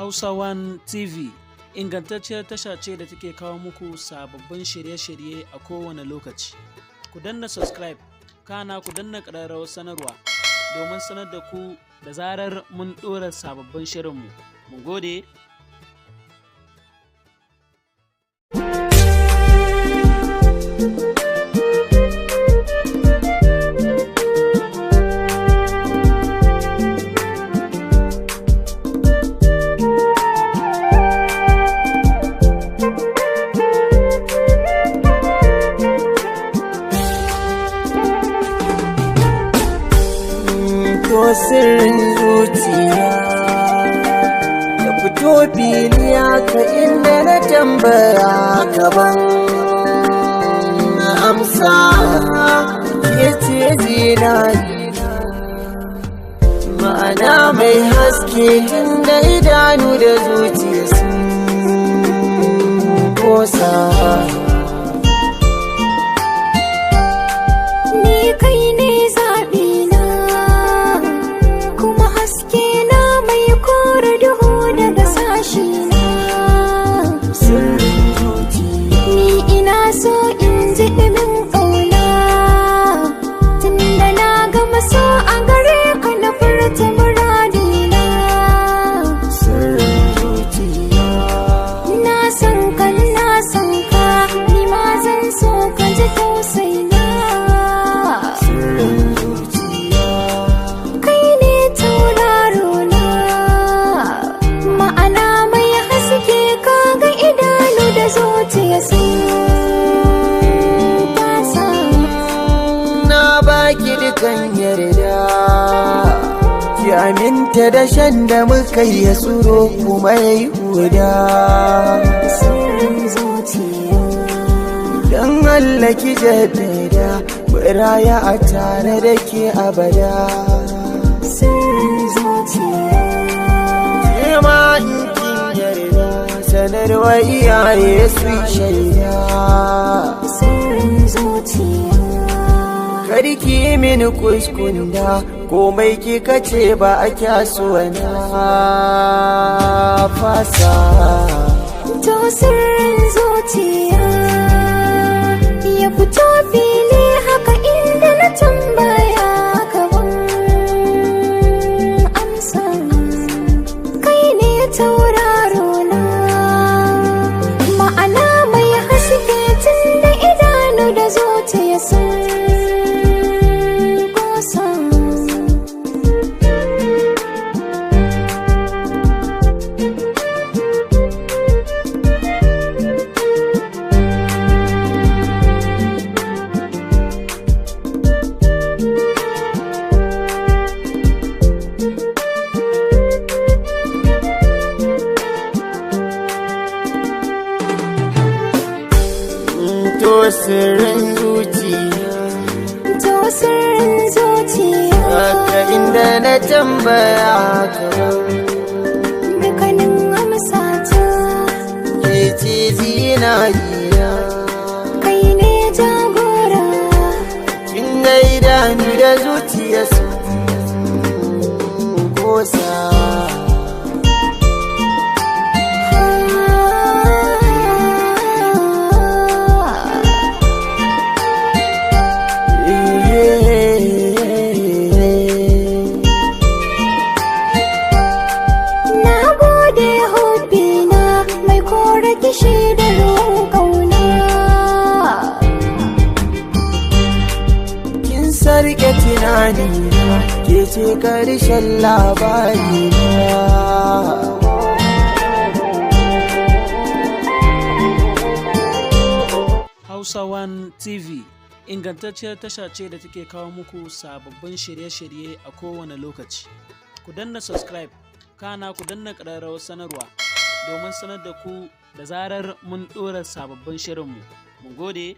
Hausa One TV ingantacciyar tasha ce da take kawo muku sababbin shirye-shirye a kowane lokaci. Ku danna subscribe, kana ku danna ƙararrawar sanarwa domin sanar da ku da zarar mun ɗora sababbin shirinmu. Mun gode. To sirrin zuciya ya fito filiya ka inda na tambaya gaban amsa ya ce zinari ma'ana mai haske inda idanu da zuciya sun kosa. Ni kai ne zaɓi na kuma haske na mai kore duhu daga sashi na. Sirrin zuciya Ni ina so in ji ɗumin ƙauna tunda na gama so a gare ka na furta muradina. sirrin zuciya Na san ka ni ma zan so ka ji tausayina. sirrin zuciya Kai ne tauraro na ma'ana mai haske kaga idanu da zuciya sun fasa. na baki dukan yarda ki aminta da shan da muka yi ya tsoro kuma ya yi huda. Sirrin zuciya don Allah ki jaddada biraya a tare da ke abada. sirrin zuciya Kema in kin yarda sanarwa iyaye su shaida. sirrin zuciya Karki mini kuskunda komai kika ce ba a kyasuwa na fasa. to sirrin zuciya ya fito fili haka inda na tambaya gaban amsa. Kai ne tauraro na ma'ana mai haske tunda idanu da zuciya sun kosa. To sirrin zuciya To sirrin zuciya haka inda na tambaya kamar dukkanin amsata. ke ce zinariya. Kai ne jagora Kin ga idanu da zuciya sun kosa. Na gode hobbina mai kore kishi da ruwan ƙauna. Kin sarke tunani ke ce karshen labari na. Hausa One TV ingantacciyar tasha ce da take kawo muku sababbin shirye-shirye a kowane lokaci. Ku danna subscribe, kana ku danna ƙararrawar sanarwa domin sanar da ku da zarar mun ɗora sababbin shirinmu. Mun gode.